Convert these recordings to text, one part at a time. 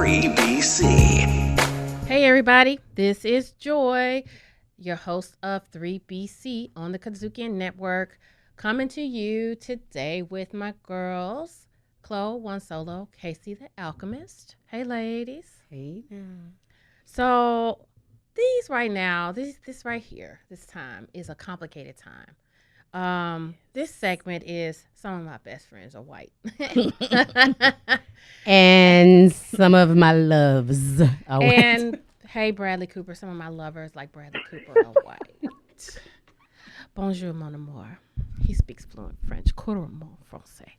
3BC. Hey everybody, this is Joy, your host of 3BC on the Kudzukian Network, coming to you today with my girls, Chloe, One Solo, Casey the Alchemist. Hey ladies. Hey now. So these right now, this right here, this time is a complicated time. This segment is some of my best friends are white. And some of my loves are white. And hey, Bradley Cooper, some of my lovers like Bradley Cooper are white. Bonjour, mon amour. He speaks fluent French. Couramment français.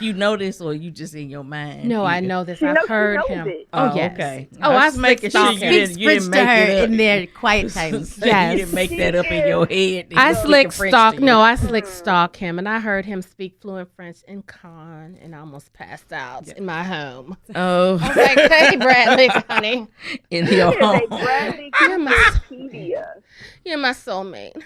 You know this, or you just in your mind? No, I know this. I've heard him. It. Oh, yes. Okay. Oh, I was making sure you didn't make it up in their quiet times. Yes. You didn't make that up in your head. I slick stalk him, and I heard him speak fluent French in Cannes, and I almost passed out in my home. Oh, I was like, hey, Bradley, honey. In your home. You're my soulmate.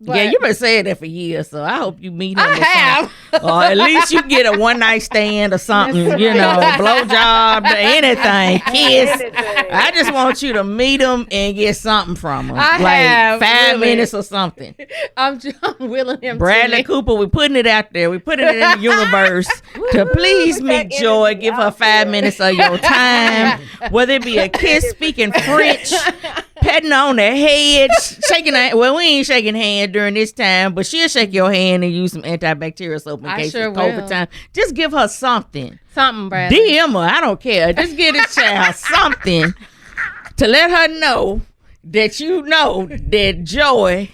Yeah, you've been saying that for years, so I hope you meet him. I have. Or at least you get a one night stand or something, you know, blowjob, anything, kiss. I just want you to meet him and get something from him. I like have, 5 really. minutes or something. I'm willing him Bradley to Cooper, we're putting it out there. We're putting it in the universe to please meet Joy. Give her 5 minutes of your time, whether it be a kiss, speaking French, petting on the head, shaking her. Well, we ain't shaking hands during this time, but she'll shake your hand and use some antibacterial soap in case it's COVID time. Just give her something. Something, Bradley. DM her. I don't care. Just give this child something to let her know that you know that Joy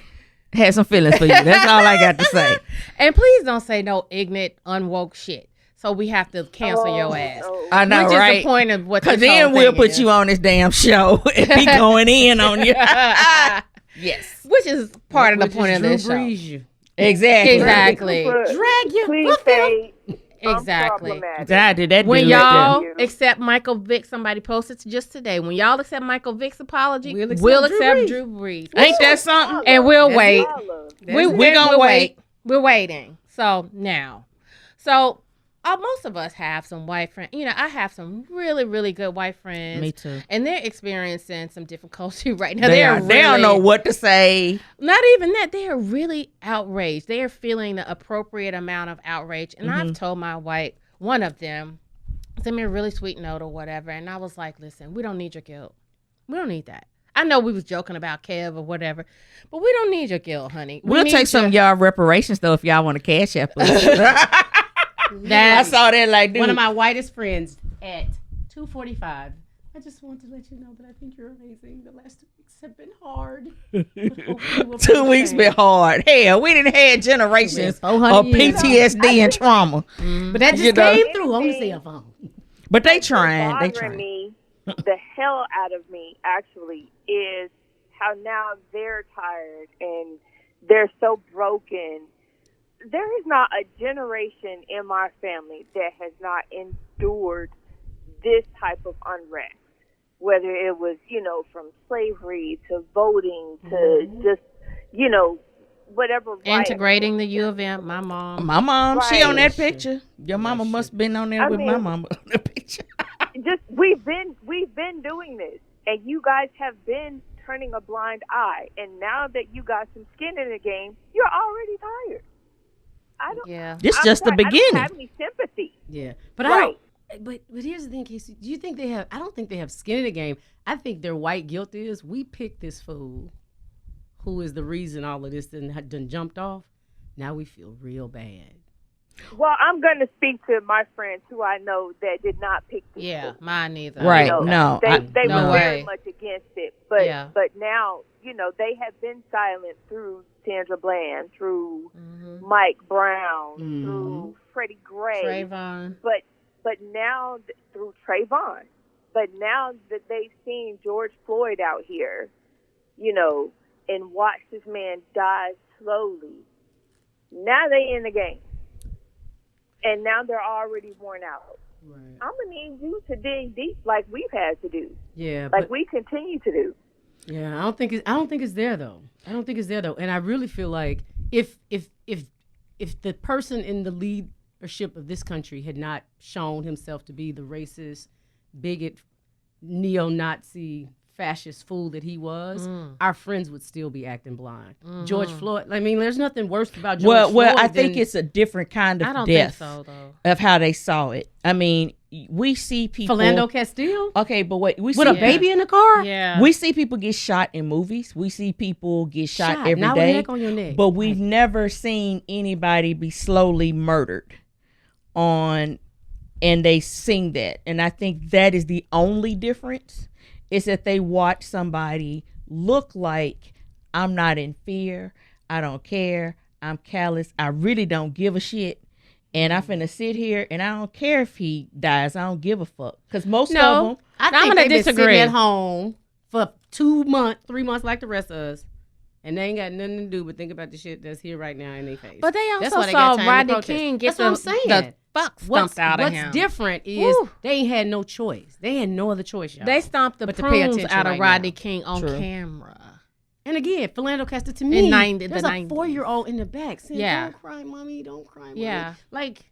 has some feelings for you. That's all I got to say. And please don't say no ignorant, unwoke shit. So we have to cancel your ass. I know, which right? is the point of what this Because then whole we'll thing put is. you on this damn show and be going in on you. Yes. Which is part of the point of this show. You. Exactly. Exactly. Drag you. Please say Exactly. That did that When dude right y'all there. accept Michael Vick, somebody posted just today. When y'all accept Michael Vick's apology, We'll we'll accept accept Drew Drew Brees. Ain't that something? And we'll That's wait. We gonna wait. We're waiting. So now, most of us have some white friends. You know, I have some really, really good white friends. Me too. And they're experiencing some difficulty right now. They They're don't know what to say. Not even that. They are really outraged. They are feeling the appropriate amount of outrage. And I've told my one of them, sent me a really sweet note or whatever. And I was like, listen, we don't need your guilt. We don't need that. I know we was joking about Kev or whatever, but we don't need your guilt, honey. We'll take some of y'all reparations though if y'all want to cash app us. I saw that like, dude. One of my whitest friends at 2:45. I just want to let you know that I think you're amazing. The last 2 weeks have been hard. 2 weeks been hard. Hell, we didn't have generations of PTSD and trauma. But that just came through on the cell phone. But they trying. They Bothering trying. me, the hell out of me, actually, is how now they're tired and they're so broken. There is not a generation in my family that has not endured this type of unrest, whether it was, from slavery to voting to just, whatever. Integrating the U of M, my mom. My mom, she Right. on that picture. Your mama must have been on there with my mama on the picture. Just we've been doing this, and you guys have been turning a blind eye, and now that you got some skin in the game, you're already tired. This just the I don't beginning. have any sympathy. Yeah, but Right. But here's the thing, Casey. Do you think they have? I don't think they have skin in the game. I think their white guilt is we picked this fool, who is the reason all of this done jumped off. Now we feel real bad. Well, I'm going to speak to my friends who I know that did not pick this Yeah, fool. mine neither. Right. You No, know, they no were way. very much against it, but Yeah. but now they have been silent through Sandra Bland, through Mike Brown, through Freddie Gray, Trayvon. but now through Trayvon. But now that they've seen George Floyd out here, and watched this man die slowly, now they in the game. And now they're already worn out. Right. I'm going to need you to dig deep like we've had to do. Yeah. Like we continue to do. Yeah, I don't think it's there though. And I really feel like if the person in the lead leadership of this country had not shown himself to be the racist, bigot, neo-Nazi, fascist fool that he was, our friends would still be acting blind. George Floyd, I mean, there's nothing worse about George Floyd. Well, I think it's a different kind of I don't death think so, though. of how they saw it. I mean, we see people. Philando Castile? Okay, but wait, With a baby in the car? Yeah. We see people get shot in movies. We see people get shot every not with day. neck on your neck. But we've never seen anybody be slowly murdered and they sing that. And I think that is the only difference, is that they watch somebody look like, I'm not in fear, I don't care, I'm callous, I really don't give a shit. And I'm finna sit here and I don't care if he dies. I don't give a fuck. Because most of them, I I'm think gonna they've been disagree. sitting at home for 2 months, 3 months like the rest of us. And they ain't got nothing to do but think about the shit that's here right now in their face. But they That's also why they got saw time to Rodney protest. King get That's what I'm saying. the fuck stumped out of him. What's different is Woo. they ain't had no choice. They had no other choice, y'all. They stomped the But to pay prunes attention out of right Rodney now. King on True. camera. And again, Philando Castile, to me, the there's a 90s. 4-year-old in the back saying, Yeah. don't cry, mommy, don't cry, mommy. Yeah. Like,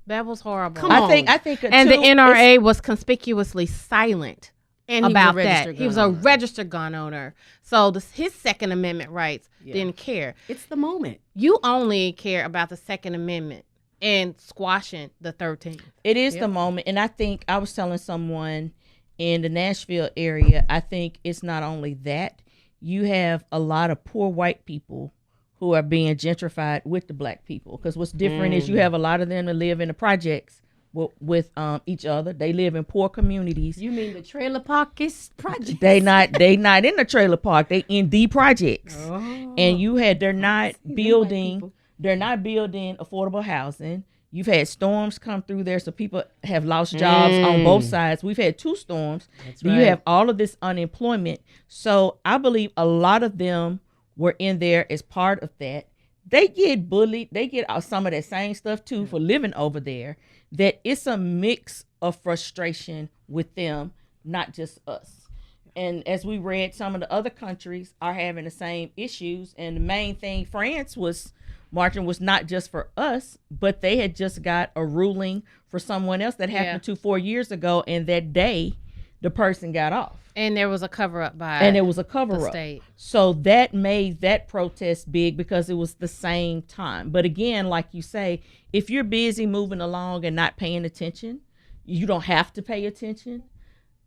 That was horrible. Come I on. think And the too, NRA was conspicuously silent and he about was a that. registered He was gun a owner. registered gun owner. So his Second Amendment rights didn't care. It's the moment. You only care about the Second Amendment and squashing the 13th. It is the moment. And I think I was telling someone in the Nashville area, I think it's not only that. You have a lot of poor white people who are being gentrified with the black people. Because what's different is you have a lot of them that live in the projects with each other. They live in poor communities. You mean the trailer park is project? They not in the trailer park. They in the projects. Oh. And they're not white building people. affordable housing. You've had storms come through there, so people have lost jobs on both sides. We've had 2 storms. That's You right. have all of this unemployment. So I believe a lot of them were in there as part of that. They get bullied. They get some of that same stuff too for living over there. That it's a mix of frustration with them, not just us. And as we read, some of the other countries are having the same issues. And the main thing France was marching was not just for us, but they had just got a ruling for someone else that happened 4 years ago. And that day, the person got off. And there was a cover-up by And it was a the cover-up. state. So that made that protest big because it was the same time. But again, like you say, if you're busy moving along and not paying attention, you don't have to pay attention.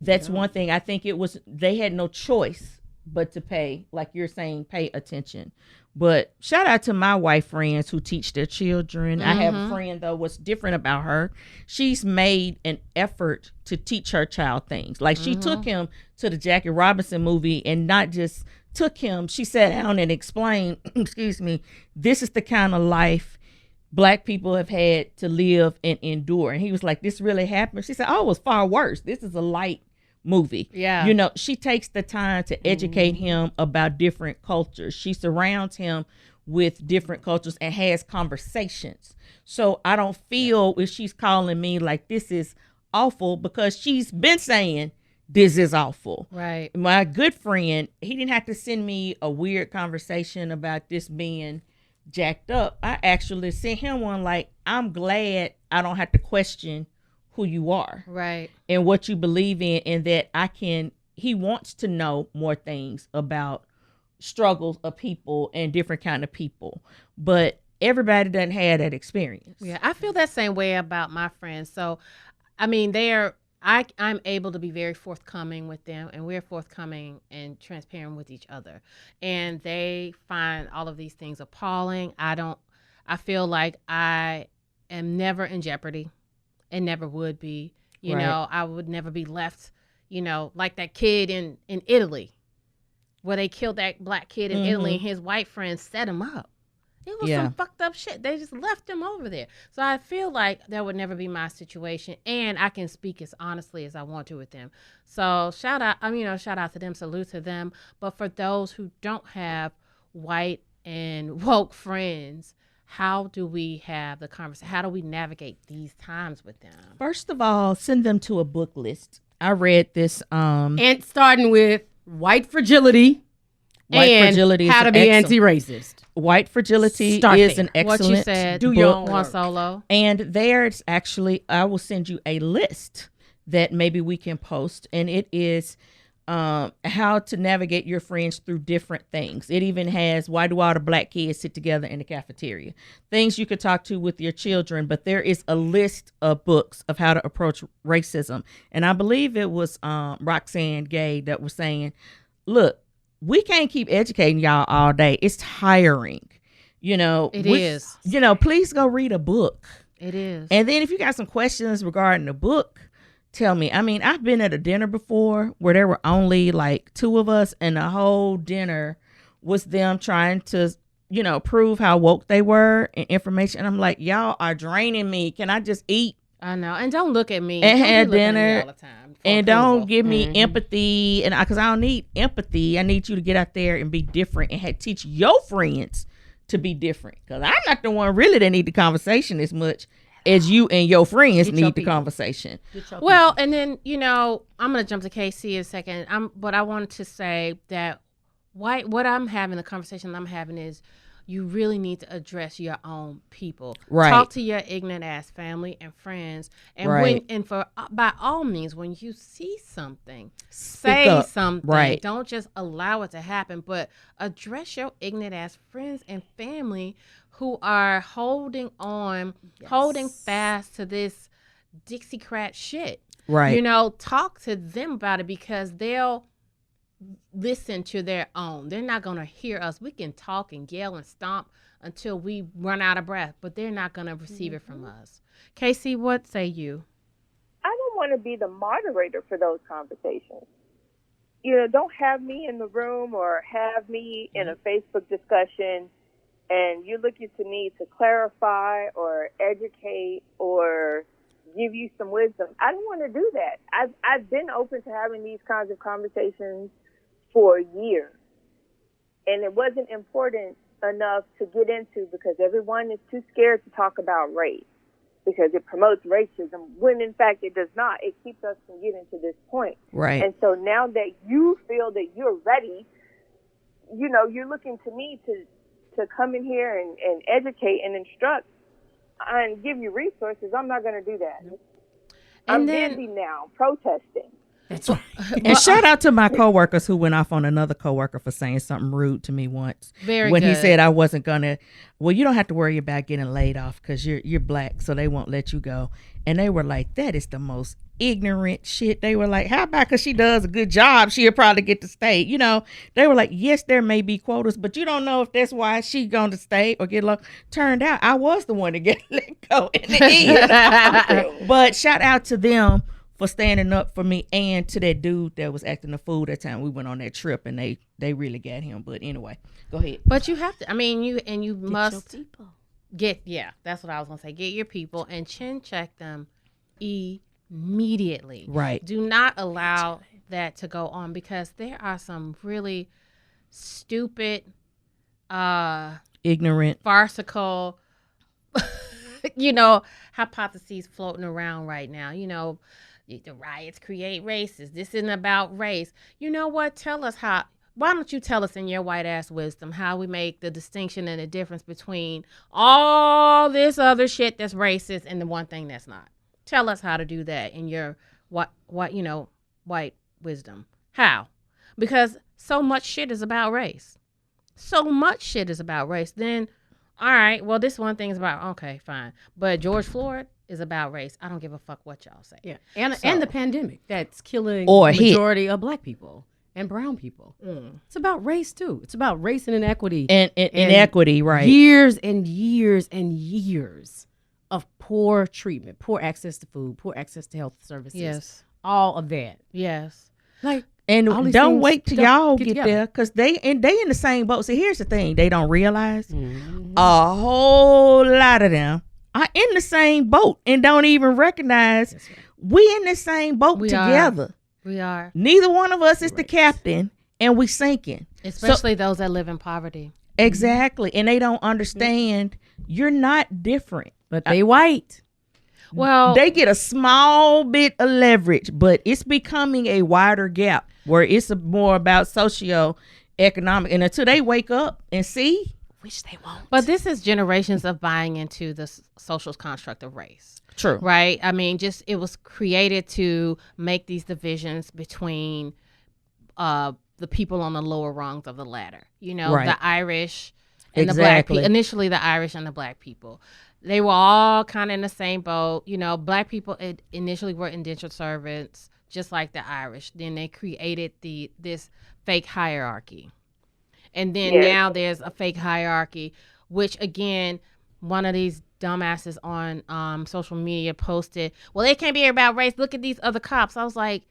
That's one thing. I think they had no choice but to pay, like you're saying, pay attention. But shout out to my white friends who teach their children. I have a friend, though, what's different about her, she's made an effort to teach her child things. Like she took him to the Jackie Robinson movie and not just took him, she sat down and explained, excuse me, this is the kind of life Black people have had to live and endure. And he was like, this really happened? She said, oh, it was far worse. This is a light movie. Yeah. She takes the time to educate him about different cultures. She surrounds him with different cultures and has conversations. So I don't feel if she's calling me like this is awful, because she's been saying this is awful. Right. My good friend, he didn't have to send me a weird conversation about this being jacked up. I actually sent him one like, I'm glad I don't have to question who you are Right. and what you believe in, and that he wants to know more things about struggles of people and different kind of people, but everybody doesn't have that experience. Yeah, I feel that same way about my friends. So, I mean, I'm able to be very forthcoming with them, and we're forthcoming and transparent with each other. And they find all of these things appalling. I feel like I am never in jeopardy and never would be. You Right. know, I would never be left, like that kid in Italy, where they killed that black kid in Italy and his white friends set him up. It was some fucked up shit. They just left him over there. So I feel like that would never be my situation, and I can speak as honestly as I want to with them. So shout out to them, salute to them. But for those who don't have white and woke friends, how do we have the conversation? How do we navigate these times with them? First of all, send them to a book list. I read this. And starting with White Fragility White and Fragility is How to an Be excellent- Anti-Racist. White Fragility Start is there. an excellent What you said, Do your own book. One work. Solo. And there's actually, I will send you a list that maybe we can post, and it is how to navigate your friends through different things. It even has why do all the black kids sit together in the cafeteria, things you could talk to with your children. But there is a list of books of how to approach racism, and I believe it was Roxanne Gay that was saying, look, we can't keep educating y'all all day. It's tiring. It is. Please go read a book. It is. And then if you got some questions regarding the book, tell me. I mean, I've been at a dinner before where there were only like 2 of us, and the whole dinner was them trying to, prove how woke they were and information. And I'm like, y'all are draining me. Can I just eat? I know. And don't look at me. And Don't be have looking at me dinner all the time for And approval. don't give me empathy. And because I don't need empathy. I need you to get out there and be different and teach your friends to be different. Because I'm not the one really that need the conversation as much as you and your friends Get your need the people. conversation. Well, and then, I'm going to jump to KC in a second. But I wanted to say that what I'm having, the conversation I'm having is you really need to address your own people. Right. Talk to your ignorant ass family and friends. And Right. by all means, when you see something, Speak say up. something. Right. Don't just allow it to happen, but address your ignorant ass friends and family who are holding fast to this Dixiecrat shit. Right. Talk to them about it because they'll listen to their own. They're not going to hear us. We can talk and yell and stomp until we run out of breath, but they're not going to receive it from us. Casey, what say you? I don't want to be the moderator for those conversations. Don't have me in the room or have me in a Facebook discussion and you're looking to me to clarify or educate or give you some wisdom. I don't want to do that. I've been open to having these kinds of conversations for years. And it wasn't important enough to get into because everyone is too scared to talk about race because it promotes racism when in fact it does not. It keeps us from getting to this point. Right. And so now that you feel that you're ready, you're looking to me to come in here and educate and instruct and give you resources. I'm not going to do that. I'm busy now protesting. That's right. And shout out to my coworkers who went off on another coworker for saying something rude to me once. When he said I wasn't gonna. Well, you don't have to worry about getting laid off because you're black, so they won't let you go. And they were like, that is the most ignorant shit. They were like, how about because she does a good job, she'll probably get to stay. They were like, yes, there may be quotas, but you don't know if that's why she going to stay or get low. Turned out I was the one to get let go in the end. But shout out to them for standing up for me and to that dude that was acting a fool that time we went on that trip and they really got him. But anyway, go ahead. But you have to, you must Get that's what I was going to say. Get your people and chin check them immediately. Right. Do not allow that to go on because there are some really stupid, ignorant, farcical, hypotheses floating around right now. The riots create races. This isn't about race. You know what? Tell us how. Why don't you tell us in your white ass wisdom how we make the distinction and the difference between all this other shit that's racist and the one thing that's not? Tell us how to do that in your white wisdom. How? Because so much shit is about race. So much shit is about race. Then, all right, well, this one thing is about, okay, fine. But George Floyd is about race. I don't give a fuck what y'all say. Yeah, and the pandemic that's killing Or the majority of black people and brown people. It's about race too. It's about race and inequity and inequity, right? Years and years and years of poor treatment, poor access to food, poor access to health services. Yes, all of that. Yes, and these don't things wait till don't y'all get get together. there because they in the same boat. See, here's the thing: they don't realize a whole lot of them are in the same boat and don't even recognize we in the same boat together. We are. Neither one of us is the captain, and we sinking. Especially those that live in poverty. Exactly, and they don't understand you're not different. But they white. Well, They get a small bit of leverage, but it's becoming a wider gap where it's more about socio-economic. And until they wake up and see, wish they won't. But this is generations of buying into the social construct of race. True. Right? I mean, just it was created to make these divisions between the people on the lower rungs of the ladder. You know, Right. the Irish and the black Exactly. people. Initially, the Irish and the black people. They were all kind of in the same boat. You know, black people initially were indentured servants, just like the Irish. Then they created this fake hierarchy. And then now there's a fake hierarchy, which again, one of these dumbasses on social media posted, well, it can't be about race. Look at these other cops. I was like,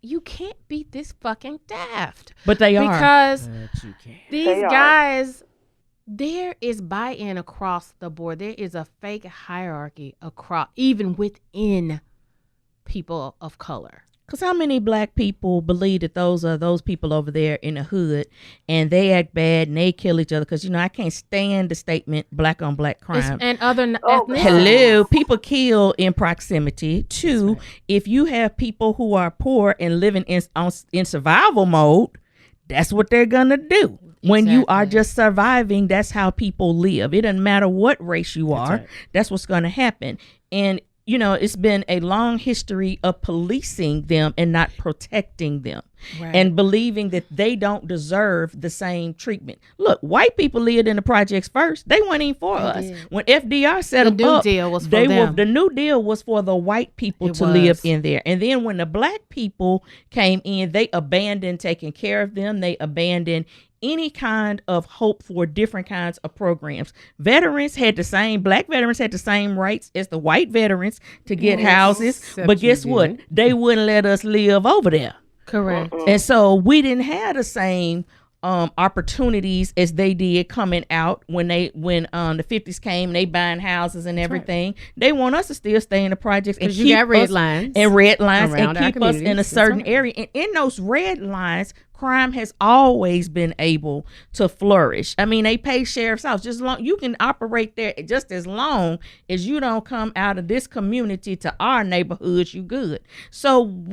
you can't be this fucking daft. But they are. Because But you can't. these guys, there is buy-in across the board. There is a fake hierarchy across, even within people of color. Because how many black people believe that those are those people over there in the hood and they act bad and they kill each other? Because, you know, I can't stand the statement black on black crime. And other ethnicities. Hello, people kill in proximity. Two, if you have people who are poor and living in survival mode, that's what they're going to do. When you are just surviving, that's how people live. It doesn't matter what race you are. That's what's going to happen. And you know, it's been a long history of policing them and not protecting them and believing that they don't deserve the same treatment. Look, white people lived in the projects first. They weren't even for us. When FDR set them up, the New Deal was for the white people to live in there. And then when the black people came in, they abandoned taking care of them. They abandoned any kind of hope for different kinds of programs. Black veterans had the same rights as the white veterans to get houses. But guess what? They wouldn't let us live over there. Correct. And so we didn't have the same opportunities as they did coming out when the 50s came and they buying houses and everything. They want us to still stay in the projects and keep got red lines and keep us in a certain area. And in those red lines, crime has always been able to flourish. I mean, they pay sheriff's house just long. You can operate there just as long as you don't come out of this community to our neighborhoods. You good. So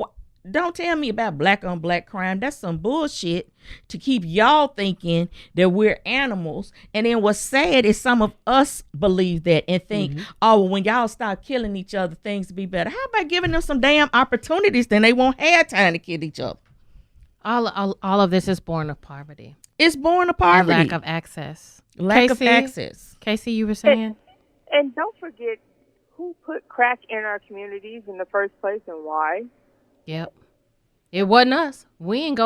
don't tell me about black on black crime. That's some bullshit to keep y'all thinking that we're animals. And then what's sad is some of us believe that and think, oh, well, when y'all start killing each other, things will be better. How about giving them some damn opportunities? Then they won't have time to kill each other. All of this is born of poverty. It's born of poverty. And lack of access. Lack of access. Casey, you were saying? And don't forget who put crack in our communities in the first place and why. Yep. It wasn't us. We ain't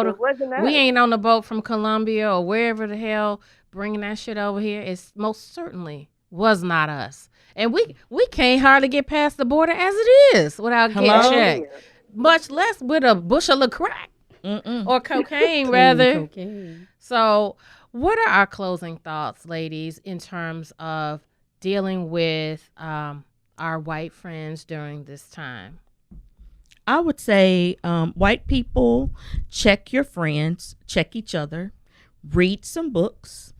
We ain't on the boat from Colombia or wherever the hell bringing that shit over here. It most certainly was not us. And we can't hardly get past the border as it is without getting checked. Much less with a bushel of crack. Or cocaine, rather. Cocaine. So, what are our closing thoughts, ladies, in terms of dealing with our white friends during this time? I would say white people, check your friends, check each other, read some books,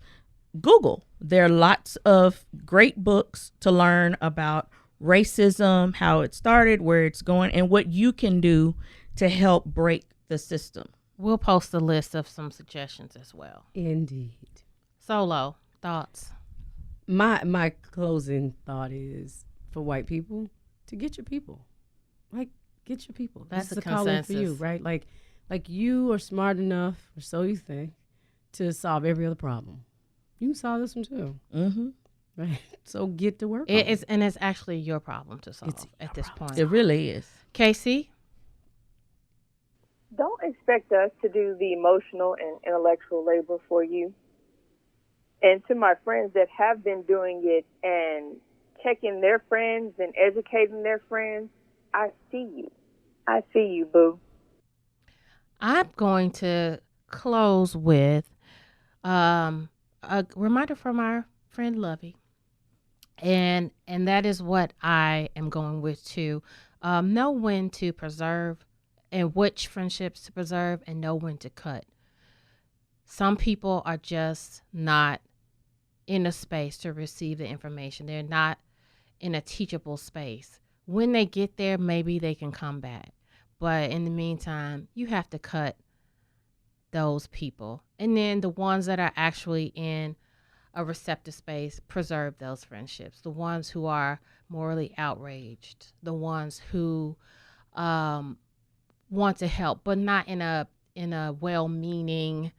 Google. There are lots of great books to learn about racism, how it started, where it's going, and what you can do to help break the system. We'll post a list of some suggestions as well. Indeed. Solo, thoughts? My closing thought is for white people to get your people. Like, get your people. That's this is a calling consensus. for you, right? Like you are smart enough, or so you think, to solve every other problem. You can solve this one too. Mm-hmm. Right. So get to work. It's actually your problem to solve at this point. It really is. Casey? Don't expect us to do the emotional and intellectual labor for you. And to my friends that have been doing it and checking their friends and educating their friends, I see you. I see you, boo. I'm going to close with a reminder from our friend Lovey. And that is what I am going with too. Know when to preserve and which friendships to preserve and know when to cut. Some people are just not in a space to receive the information. They're not in a teachable space. When they get there, maybe they can come back. But in the meantime, you have to cut those people. And then the ones that are actually in a receptive space, preserve those friendships. The ones who are morally outraged, the ones who want to help, but not in a well-meaning,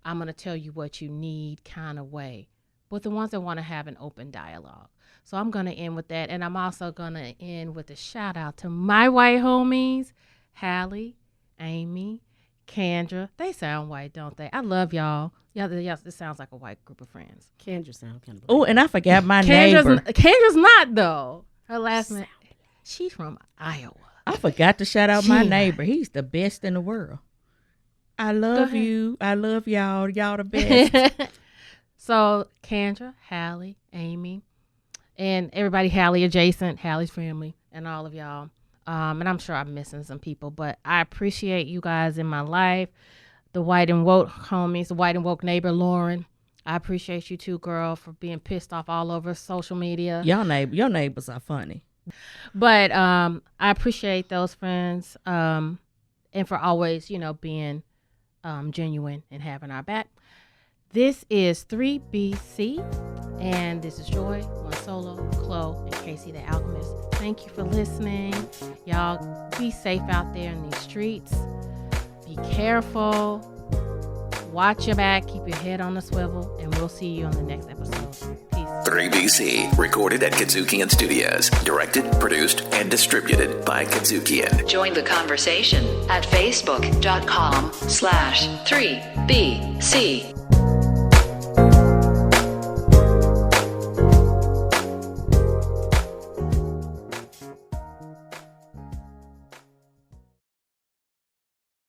I'm going to tell you what you need kind of way, but the ones that want to have an open dialogue. So I'm going to end with that, and I'm also going to end with a shout out to my white homies, Hallie, Amy, Kendra. They sound white, don't they? I love y'all. Yeah, this sounds like a white group of friends. Kendra sound kind of. Oh, and I forgot my neighbor. Kendra's not though. Her last name. She's from Iowa. I forgot to shout out my neighbor. He's the best in the world. I love you. I love y'all. Y'all the best. So Kendra, Hallie, Amy, and everybody Hallie adjacent, Hallie's family, and all of y'all. And I'm sure I'm missing some people, but I appreciate you guys in my life. The white and woke homies, the white and woke neighbor, Lauren. I appreciate you too, girl, for being pissed off all over social media. Your neighbors are funny. But I appreciate those friends and for always, being genuine and having our back. This is 3BC, and this is Joy, One Solo, Chloe, and Casey the Alchemist. Thank you for listening. Y'all be safe out there in these streets. Be careful. Watch your back. Keep your head on the swivel, and we'll see you on the next episode. Peace. 3BC, recorded at Kudzukian Studios. Directed, produced, and distributed by Kudzukian. Join the conversation at facebook.com/3BC.